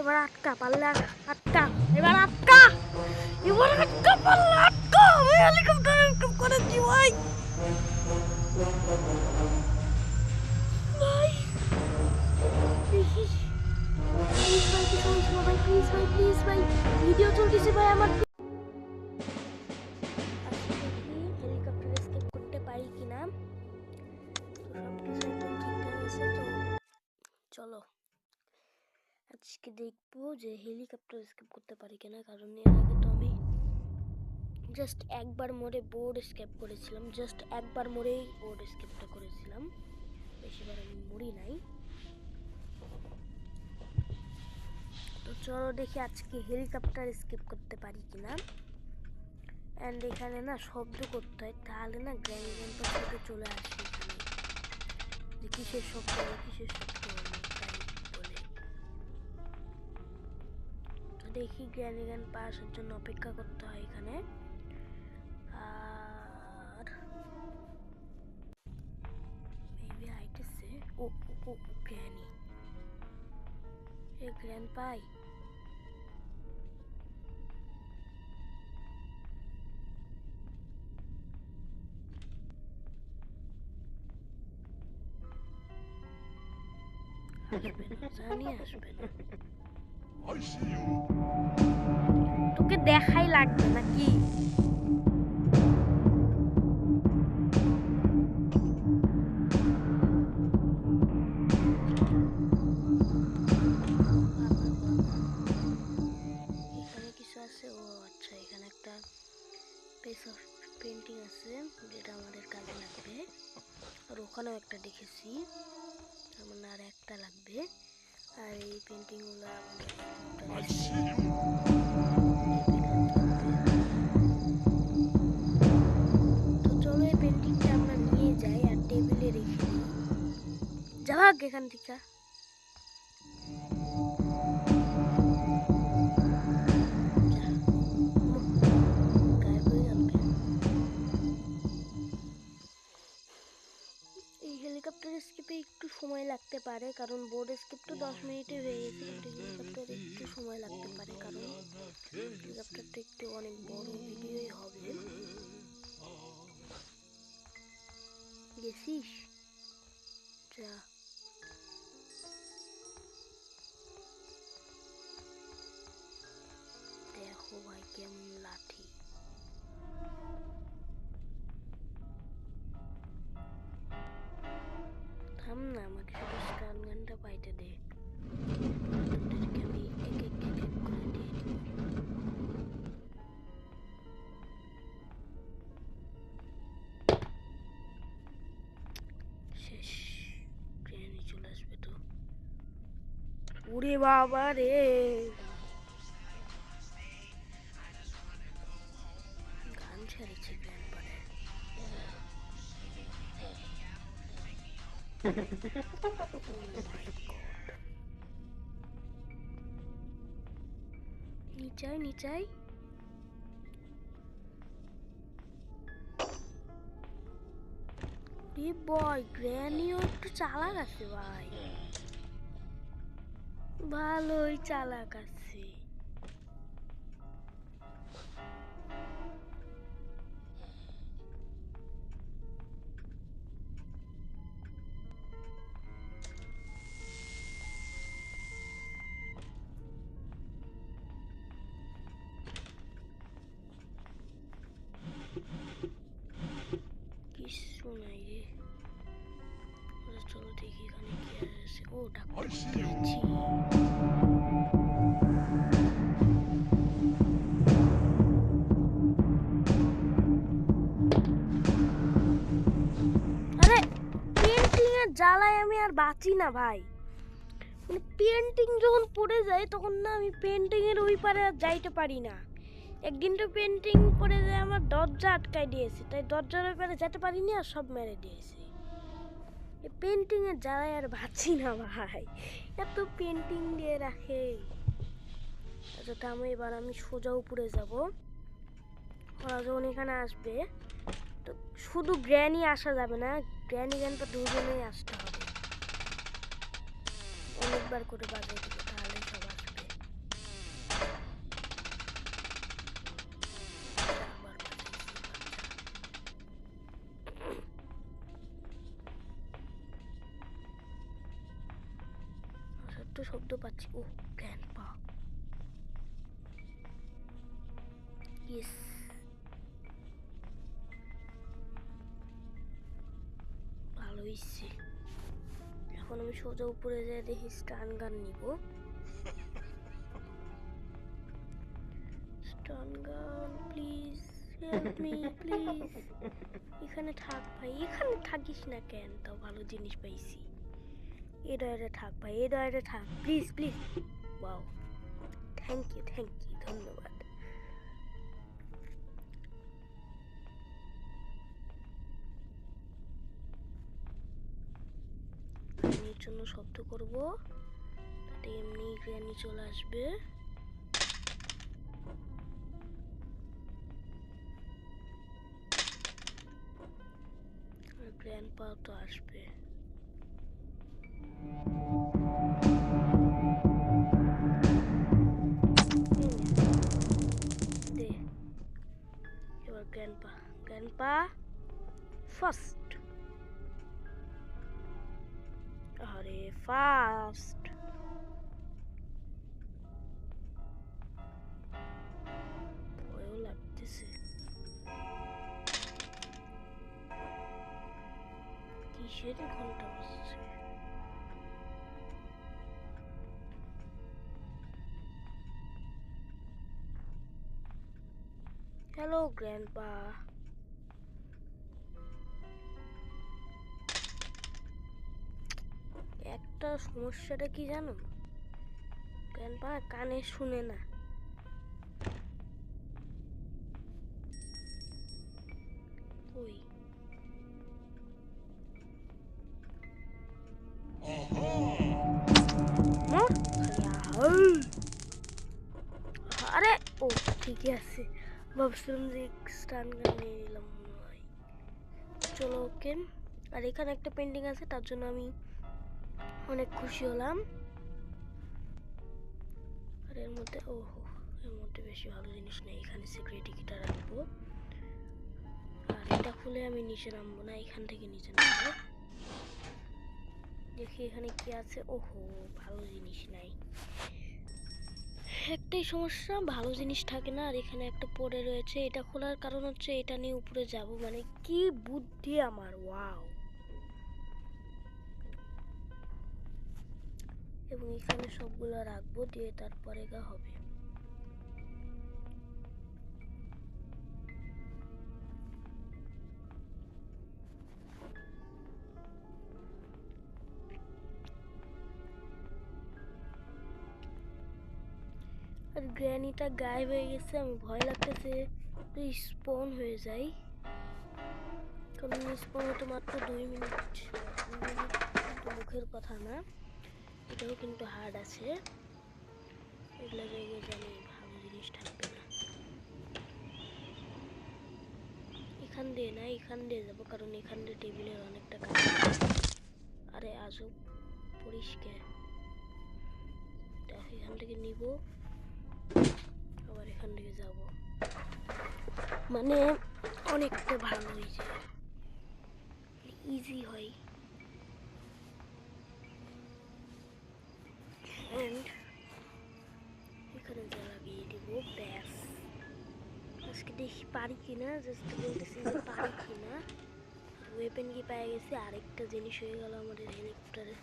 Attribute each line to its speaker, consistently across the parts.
Speaker 1: এবার আটকা পারলে আটকা, এবার আটকা, এবার আটকা পারলে আটকা। আমি হেলিকপ্টার স্কেপ করেছি ভাই। ভাই প্লিজ ভাই, কিছু হয়েছে না ভাই, প্লিজ ভাই, প্লিজ ভাই, ভিডিও চলতেছে ভাই আমার। হেলিকপ্টার স্কেপ করতে পারি কিনা, সবকিছু একদম ঠিকঠাক আছে তো চলো আজকে দেখবো যে হেলিকপ্টার স্কেপ করতে পারি কিনা। কারণ এর আগে তো আমি জাস্ট একবার মোড়ে বোর্ড স্কেপ করেছিলাম, জাস্ট একবার মোড়েই বোর্ড স্কেপটা করেছিলাম, বেশিবার আমি মরি নাই। তো চলো দেখি আজকে হেলিকপ্টার স্কেপ করতে পারি কিনা। অ্যান্ড এখানে না শব্দ করতে হয়, তাহলে না গ্র্যানি গ্র্যান্ডপা থেকে চলে আসে এখানে, যে কিসের শব্দ কিসের শব্দ বলে। তো দেখি গ্র্যানি গ্র্যান্ডপা আসার জন্য অপেক্ষা করতে হয় এখানে। আর মেবি আইতেছে। ও ও গ্র্যানি, এ গ্র্যান্ডপাই আসবে না, জানি আসবে না। তোকে দেখাই লাগবে নাকি? এখানে কিছু আছে? ও আচ্ছা, এখানে একটা পিস অফ পেন্টিং আছে যেটা আমাদের কাজে লাগবে। আর ওখানেও একটা দেখেছি, তার মানে আর একটা লাগবে। আর এই পেন্টিংগুলো আমাদের তো চলো এই পেন্টিংটা আমরা নিয়ে যাই আর টেবিলে রেখে দিই। যাক এখান থেকে। এই হেলিকপ্টার স্কেপে একটু সময় লাগতে পারে, কারণ বোর্ড স্কেপ তো 10 মিনিটে হয়ে গেছে, কিন্তু হেলিকপ্টারে একটু সময় লাগতে পারে, কারণ হেলিকপ্টারটা একটু অনেক বড় ভিডিওই হবে। গেছিস? যা। দেখো ভাই কেমন লাঠি। থাম না, আমাকে শুধু স্টান গানটা পাইতে দে, তোদেরকে আমি এক এক করে দিয়ে দিব। শেষ, ট্রেনে চলে আসবে তো। ওরে বাবা রে, গান ছেড়েছে গ্র্যান্ডপারে। নিচাই নিচাই। বয় গ্র্যানিও একটু চালাক আছে ভাই, ভালোই চালাক আছে। কিছু নাই রে, চলো দেখি এখানে কি আছে। ও ডাক্তার পেয়েছি। আরে পেন্টিং এর জ্বালায় আমি আর বাঁচি না ভাই, মানে পেন্টিং যখন পড়ে যায় তখন না আমি পেন্টিং এর ওই পারে আর যাইতে পারি না। একদিন তো পেন্টিং পড়ে যায়, আমার দরজা আটকাই দিয়েছে, তাই দরজার ওই পারে যেতে পারিনি আর সব মেরে দিয়েছে। এই পেন্টিং এর জ্বালায় আর বাঁচি না ভাই, এত পেন্টিং দিয়ে রাখে। আচ্ছা থামো, এবার আমি সোজা উপরে যাব। ওরা যখন এখানে আসবে তো শুধু গ্র্যানি আসা যাবে না, গ্র্যানি গ্র্যান্ডপা দুজনেই আসতে হবে, অনেকবার করে বাজাই দেবো তাহলে সব আসবে। একটা শব্দ পাচ্ছি। ও গ্র্যান্ডপা, ইয়েস। ভালো হয়েছে। এখন আমি সোজা উপরে যাই, দেখি স্টান গান নিব। স্টান গান প্লিজ, হেল্প মি প্লিজ। এখানে থাক ভাই, এখানে থাকিস না কেন? তাও ভালো জিনিস পাইছি। এটা থাক ভাই, এটা থাক please please. Wow, thank you ধন্যবাদ। এর জন্য শব্দ করব, তাতে এমনি গ্র্যানি চলে আসবে। আর গ্র্যান্ডপাও তো আসবে। দে এবার গ্র্যান্ডপা ফার্স্ট। আরে ফার্স্ট ভয়ও লাগতেছে। কিসের ঘন্টা বাজছে? Hello grandpa. একটা সমস্যাটা কি জানো? গ্র্যান্ডপা কানে শুনে না। ওই আরে ও ঠিকই আছে, ভাবছিলাম যে স্টান গান নিয়ে নিলাম মনে হয়। চলো ওকে। আর এখানে একটা পেন্টিং আছে, তার জন্য আমি অনেক খুশি হলাম। আর এর মধ্যে এর মধ্যে বেশি ভালো জিনিস নেই। এখানে সিক্রেট কিটা রাখবো। আর এটা খুলে আমি নিচে নামবো না, এখান থেকে নিচে নামবো। দেখি এখানে কি আছে। ভালো জিনিস নাই। একটাই সমস্যা, ভালো জিনিস থাকে না। আর এখানে একটা পড়ে রয়েছে, এটা খোলার কারণ হচ্ছে এটা নিয়ে উপরে যাব। মানে কি বুদ্ধি আমার, ওয়াও। এবং এখানে সবগুলো রাখবো, দিয়ে তারপরে গা হবে। আর গ্র্যানিটা গায়েব হয়ে গেছে, আমি ভয় লাগতেছে স্পন হয়ে যাই। কারণ স্পন হতে মাত্র 2 মিনিট। 2 মিনিট কিন্তু মুখের কথা না, এটাও কিন্তু হার্ড আছে। এগুলো জায়গায় জানি ভালো জিনিস থাকবে না। এখান দিয়ে না, এখান দিয়ে যাবো, কারণ এখান দিয়ে টেবিলের অনেকটা কাজ। আরে আজব পরিষ্কার। দেখো এখান থেকে নিব, আবার এখান থেকে যাব, মানে অনেকটা ভালো হয়েছে, ইজি হয়। এন্ড এখানে জ্বালিয়ে দিব, ব্যাস। আজকে দেখি পারি কিনা, জাস্ট বলতেছি যে পারি কিনা। ওয়েপেন কি পেয়ে গেছি, আরেকটা জিনিস হয়ে গেল আমাদের হেলিকপ্টারে।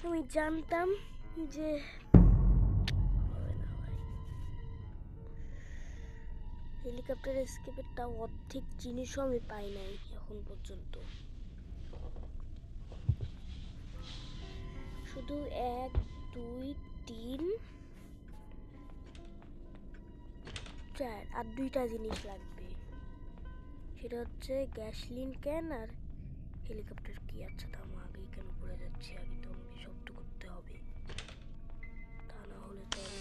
Speaker 1: আমি জানতাম যে হেলিকপ্টার এসকেপেরটা অর্ধেক জিনিসও আমি পাই নাই এখন পর্যন্ত। শুধু 1 2 3 4 আর 2টা জিনিস লাগবে। সেটা হচ্ছে গ্যাসলিন ক্যান আর হেলিকপ্টার কি। আচ্ছা থামো, আগেই কেন পড়ে যাচ্ছি? আগে তো আমাকে শব্দ করতে হবে, তা না হলে তো আমি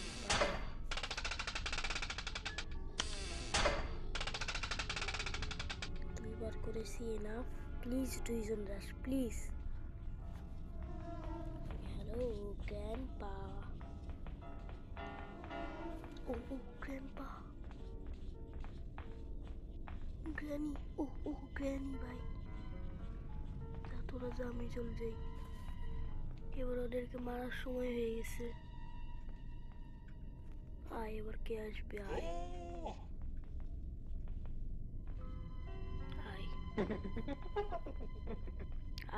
Speaker 1: 2বার করেছি, এনাফ। প্লিজ 2 জন rush please. Hello grandpa. Grandpa granny, ও ও গ্র্যানি ভাই, তা তোরা যা, আমি চলে যাই। এবার ওদেরকে মারার সময় হয়ে গেছে। আয়, এবার কে আসবে? আয় আয়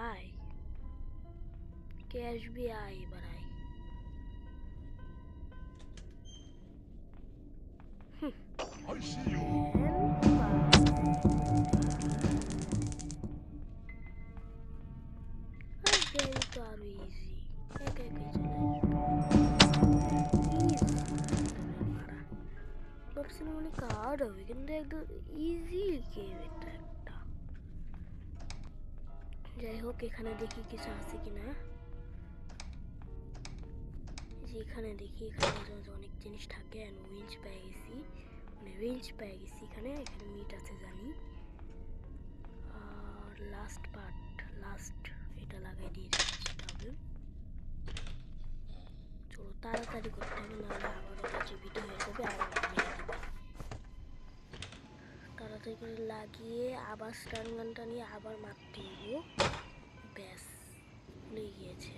Speaker 1: আয়, কে আসবি? আয় এবার আয়।
Speaker 2: I see you.
Speaker 1: তো আরো ইজি, একা একাই চলে আসবে। ভাবছিলাম অনেক হার্ড হবে, কিন্তু একদম ইজি গেম এটা একটা। যাই হোক, এখানে দেখি কিছু আছে কিনা। যে এখানে দেখি, এখানে মাঝে মাঝে অনেক জিনিস থাকে। উইঞ্চ পেয়ে গেছি, মানে রেঞ্জ পেয়ে গেছি। এখানে এখানে মিট আছে জানি। আর লাস্ট এটা লাগাই দিয়ে যেতে হবে। চলো তাড়াতাড়ি করতে হবে, নাহলে আবার ওটা জীবিত হয়ে যাবে, আবার মেরে দেবে। তাড়াতাড়ি করে লাগিয়ে আবার স্টান গানটা নিয়ে আবার মারতে হইব। ব্যাস, ভুলে গিয়েছে।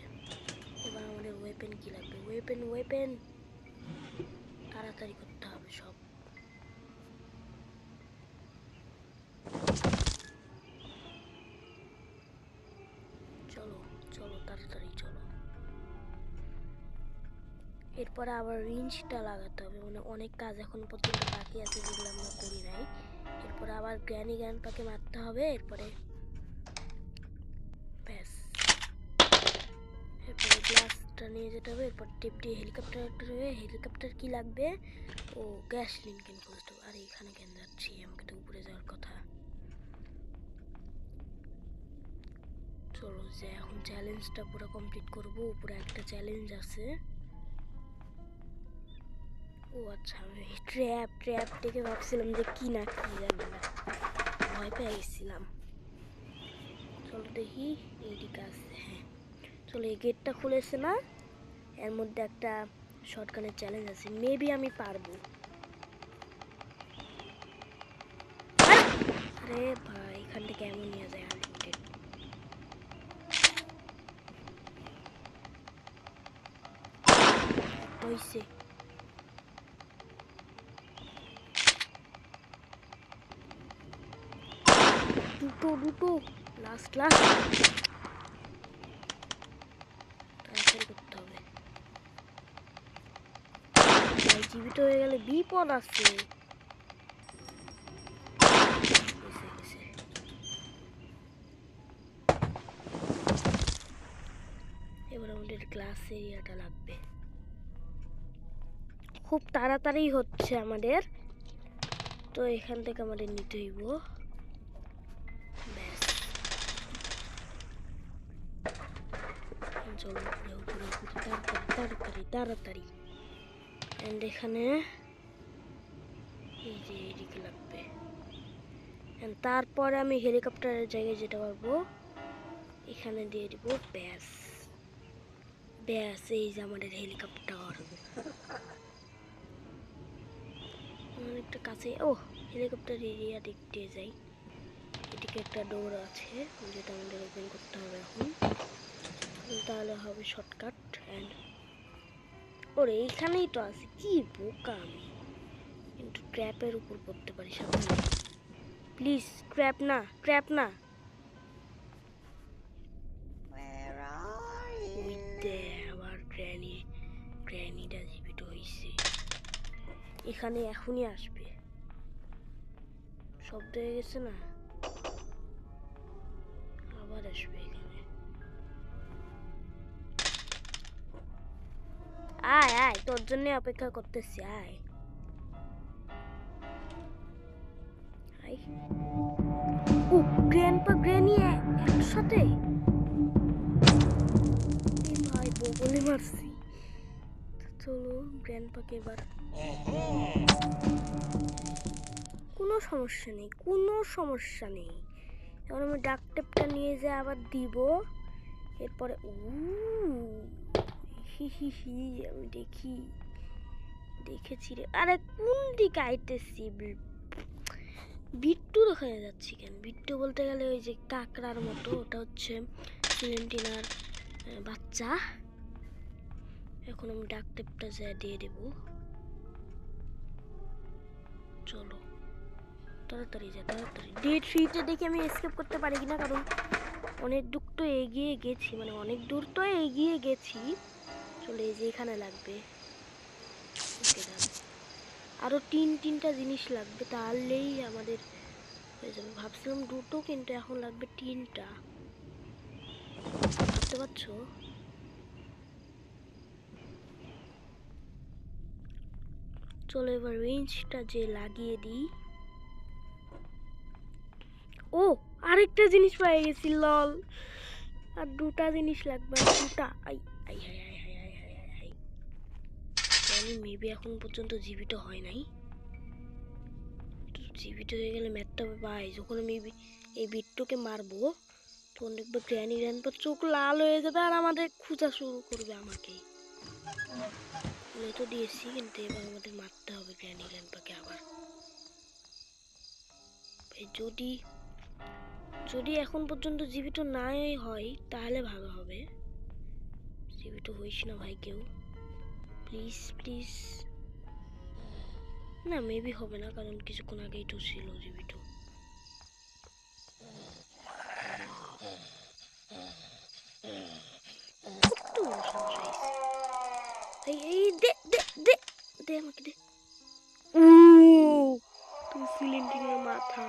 Speaker 1: এবার আমাদের ওয়েপেন কি লাগবে? ওয়েপেন তাড়াতাড়ি করতে হবে সব। চলো চলো তাড়াতাড়ি চলো। এরপরে আবার রেঞ্জটা লাগাতে হবে, মানে অনেক কাজ এখন পর্যন্ত বাকি আছে যেগুলো আমরা করি নাই। এরপরে আবার গ্র্যানি গ্র্যান্ডপাকে মারতে হবে। এরপরে ব্যাস, এরপরে গ্লাসটা নিয়ে যেতে হবে। এরপর টিপ দিয়ে হেলিকপ্টার কি লাগবে? ও গ্যাস লিঙ্কেন খুঁজতে হবে। আর এখানে কেন যাচ্ছি? আমাকে তো উপরে যাওয়ার কথা। চলো যে এখন চ্যালেঞ্জটা পুরো কমপ্লিট করব। উপরে একটা চ্যালেঞ্জ আছে। ও আচ্ছা, আমি ট্র্যাপ থেকে ভাবছিলাম যে কি না কি জানি না, ভয় পেয়ে গেছিলাম। চলো দেখি এইদিকে আছে। হ্যাঁ চলো, এই গেটটা খুলেছে না, এর মধ্যে একটা শর্টগানের চ্যালেঞ্জ আছে। মেবি আমি পারবো। আরে ভাই, এখান থেকে এমন নিয়ে যায় আনলিমিটেড। হইছে, দুটো লাস্ট তাড়াতাড়ি করতে হবে। জীবিত হয়ে গেলে বিপদ আছে। এবার আমাদের গ্লাস এরিয়াটা লাগবে। খুব তাড়াতাড়ি হচ্ছে আমাদের, তো এখান থেকে আমাদের নিতে হইব। ব্যাস, চলো উপরে তাড়াতাড়ি। এন্ড এখানে এই যে এইদিকে লাগবে। তারপরে আমি হেলিকপ্টারের জায়গায় যেতে পারবো। এখানে দিয়ে দিব। ব্যাস, এই যে আমাদের হেলিকপ্টার। অনেকটা কাছে। ও হেলিকপ্টার এরিয়া দিক দিয়ে যাই। এদিকে একটা ডোর আছে, যেটা আমাদের ওপেন করতে হবে এখন, তাহলে হবে শর্টকাট। অ্যান্ড ওরে এইখানেই তো আছে, কি বোকা আমি। কিন্তু ট্র্যাপের উপর পড়তে পারি। সাবধানে প্লিজ, ট্র্যাপ না। ওই দে, আবার গ্র্যানিটা জীবিত হয়েছে। এখানে এখনই আসবে। শব্দ হয়ে গেছে না, আবার আসবে এখানে। আয় তোর জন্য অপেক্ষা করতেছি। আয় ও গ্র্যান্ডপা গ্র্যানি একসাথে। ভাই বলে মারছি। চলো গ্র্যান্ডপাকে এবার। কোনো সমস্যা নেই। এখন আমি ডাক টেপটা নিয়ে যে আবার দিব। এরপরে আমি দেখেছি রে। আরে কোন দিকে আইতেছি? বিট্টু দেখানো যাচ্ছে কেন? বিট্টু বলতে গেলে ওই যে কাকড়ার মতো, ওটা হচ্ছে সিলেন্টিনার বাচ্চা। এখন আমি ডাক টেপটা যা দিয়ে দেব। চলো তাড়াতাড়ি যা, তাড়াতাড়ি। ডে 3-তে দেখি আমি এসকেপ করতে পারি কিনা, কারণ অনেক দূর তো এগিয়ে গেছি, মানে অনেক দূর তো এগিয়ে গেছি। চলে এই যে এখানে লাগবে। ওকে ডান। আরো তিনটা জিনিস লাগবে, তাহলেই আমাদের হয়ে যাবে। ভাবছিলাম দুটো, কিন্তু এখন লাগবে 3টা। বুঝতে পারছো? চলো এবার রেঞ্জটা যে লাগিয়ে দিই। ও, আরেকটা জিনিস পেয়ে গেছি, লল। আর 2টা জিনিস লাগবে, আর 2টা। I I high high high high high high high. আমি মেবি এখন পর্যন্ত জীবিত হয় নাই। জীবিত হয়ে গেলে ম্যাথটা পাই। যখন আমি এই বিট্টুকে মারবো, তখন দেখবো গ্র্যানি গ্র্যান্ডপার চোখ লাল হয়ে যাবে আর আমাদের খোঁজা শুরু করবে আমাকেই। বলে তো দিয়েছি, কিন্তু এবার আমাদের মারতে হবে গ্র্যানি গ্র্যান্ডপাকে আবার। যদি যদি এখন পর্যন্ত জীবিত নাই হয় তাহলে ভালো হবে। জীবিত হইস না ভাই কেউ, প্লিজ প্লিজ। না, মেবি হবে না, কারণ কিছুক্ষণ আগেই তো ছিল জীবিত। কত বড় সমস্যা হয়েছে। এই এই দে দে দে দে আমাকে দে। তুই সিলিন্ডারের মাথা।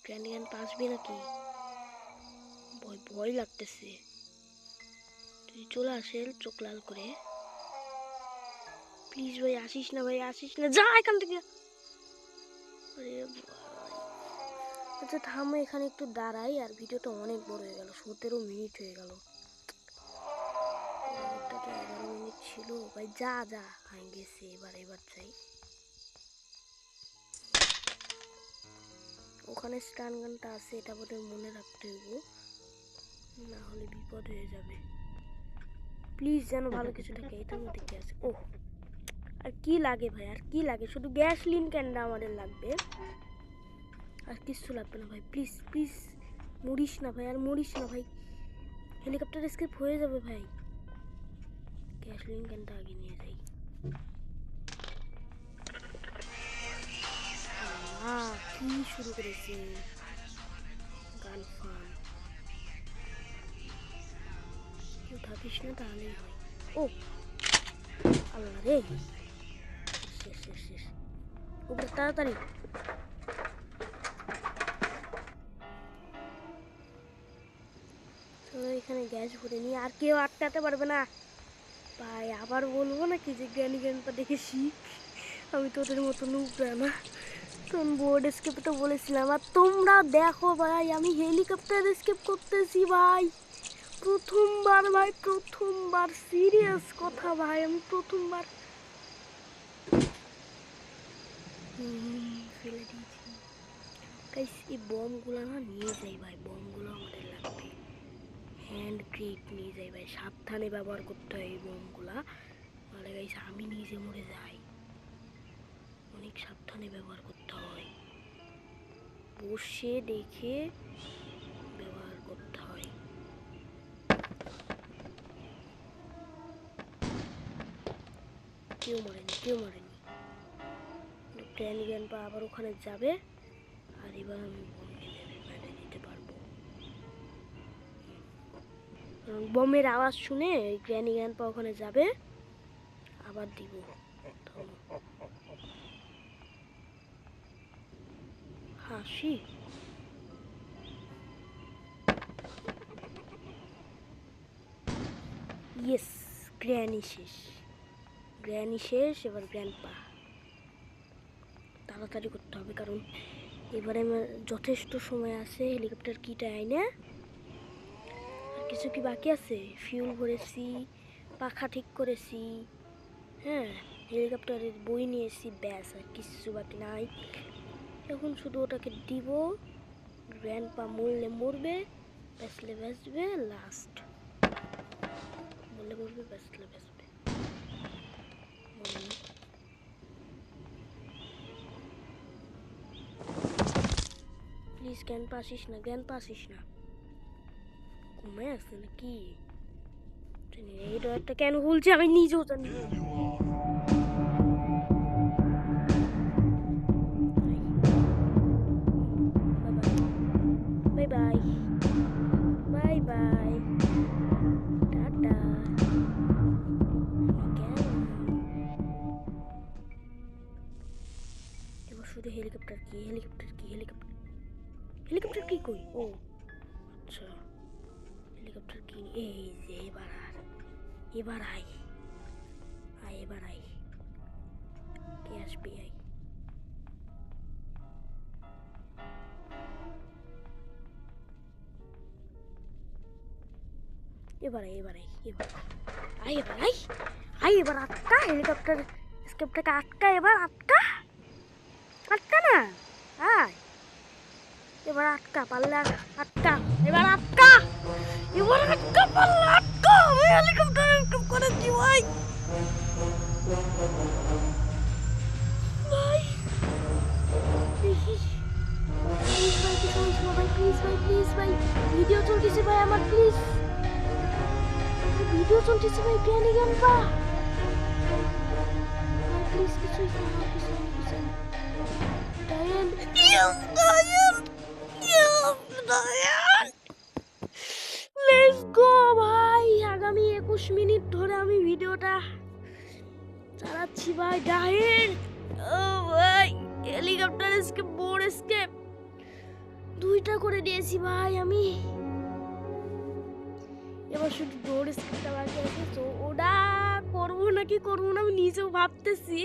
Speaker 1: গ্র্যান্ড গ্র্যান্ড আসবি নাকি? ভয় ভয় লাগতেছে। তুই চলে আসে চোখ লাল করে। প্লিজ ভাই আসিস না, ভাই আসিস না, যা এখান থেকে। আরে ভাই, আচ্ছা থামো, এখানে একটু দাঁড়াই। আর ভিডিওটা অনেক বড় হয়ে গেল, 17 মিনিট হয়ে গেল। এটা তো 11 মিনিট ছিল ভাই। যা যা, হয়ে গেছে। এবার চাই। ওখানে স্টান গানটা আছে, এটা বোধহয় মনে রাখতে হইব, না হলে বিপদ হয়ে যাবে। প্লিজ যেন ভালো কিছু থাকে। এটার মধ্যে কি আছে? ও, আর কি লাগে ভাই, আর কি লাগে? শুধু গ্যাস লিন ক্যান্ডা আমাদের লাগবে, আর কিছু লাগবে না ভাই। প্লিজ প্লিজ মরিস না ভাই, আর মরিস না ভাই। হেলিকপ্টার এসকেপ হয়ে যাবে ভাই। গ্যাস লিন ক্যান্ডা আগে নিয়ে যাই। কি শুরু করেছে গান ফান। কেউ থাকিস না তাহলেই হয়। ও আল্লাহ রে, শেষ শেষ শেষ। উপরে তাড়াতাড়ি। এখানে গ্যাস ভরে নিয়ে আর কেউ আটকাতে পারবে না ভাই। আবার বলবো নাকি যে জ্ঞানী জ্ঞানটা দেখে শিখ? আমি তোদের মতো নুবরা না। তখন বোর্ড এসকেপে তো বলেছিলাম। আর তোমরা দেখো ভাই, আমি হেলিকপ্টার এসকেপ করতেছি ভাই, প্রথমবার ভাই, প্রথমবার। সিরিয়াস কথা ভাই, আমি প্রথমবার ফেলে দিয়েছি। গাইস, এই বমগুলো না নিয়ে যাই ভাই, বমগুলো আমাদের লাগবে। হ্যান্ড গ্রেড নিয়ে যাই ভাই, সাবধানে ব্যবহার করতে হয় এই বমগুলা, নাহলে গাইস আমি নিজে মরে যাই। অনেক সাবধানে ব্যবহার করতে হয়, বসে দেখে ব্যবহার করতে হয়। কেউ মরেনি, কেউ মরেনি। গ্র্যান্ড গ্র্যান্ডপা আবার ওখানে যাবে, আর এবার আমি বমকে মেরে দিতে পারবো। বমের আওয়াজ শুনে গ্র্যান্ড গ্র্যান্ডপা ওখানে যাবে, আবার দিব। হাসি। ইয়েস, গ্র্যানি শেষ, গ্র্যানি শেষ। এবার গ্র্যান্ডপা তাড়াতাড়ি করতে হবে, কারণ এবারে আমার যথেষ্ট সময় আছে। হেলিকপ্টার কিটা আইনে। আর কিছু কি বাকি আছে? ফিউল ভরেছি, পাখা ঠিক করেছি, হ্যাঁ, হেলিকপ্টারের বই নিয়েছি, ব্যাস, আর কিছু বাকি নাই। এখন শুধু ওটাকে দিব। গ্র্যান্ডপা মরলে মরবে, বাঁচলে বাঁচবে। লাস্ট মরলে মরবে, বাঁচলে বাঁচবে। জ্ঞান পাসিস না, জ্ঞান পাসিস না। ঘুমায় আছে নাকি? এই ডরটা কেন খুলছে আমি নিজেও জানি না।
Speaker 2: There you are.
Speaker 1: Bye bye, bye bye, tata. এবার শুধু হেলিকপ্টার কি, হেলিকপ্টার কি, হেলিকপ্টার, হেলিকপ্টার কি কই? ও আচ্ছা, হেলিকপ্টার কি? এই যে এবার এবার আয় আয়, এবার আয়, কে আসবে? আয়, এবার আয়, এবার আয়, এবার আয়, এবার আয়, আয় এবার আটকা, হেলিকপ্টার স্কেপটাকে আটকা, এবার আটকা, আটকা না, আয় এবার আটকা, পারলে আটকা, এবার আটকা, এবার আটকা, পারলে আটকা। আমি হেলিকপ্টার স্কেপ করেছি ভাই, ভাই প্লিজ ভাই, কিছু হয়েছে না ভাই, প্লিজ ভাই, প্লিজ ভাই, ভিডিও চলতেছে ভাই আমার, প্লিজ ভিডিও চলতেছে ভাই, জ্ঞানী জ্ঞান পা প্লিজ, কিছু হয়েছে না, কিছু হয়েছে না। ডায়ান, ডায়ান, ডায়ান, লেটস গো ভাই। আগামী 21 মিনিট ধরে আমি ভিডিওটা চালাচ্ছি ভাই। ডায়ান, ও ভাই, হেলিকপ্টার এসকেপ, বোর্ড এসকেপ দুইটা করে দিয়েছি ভাই আমি। এবার শুধু ডোর স্কেপটা বাকি আছে, তো ওটা করবো নাকি করবো না আমি নিজেও ভাবতেছি।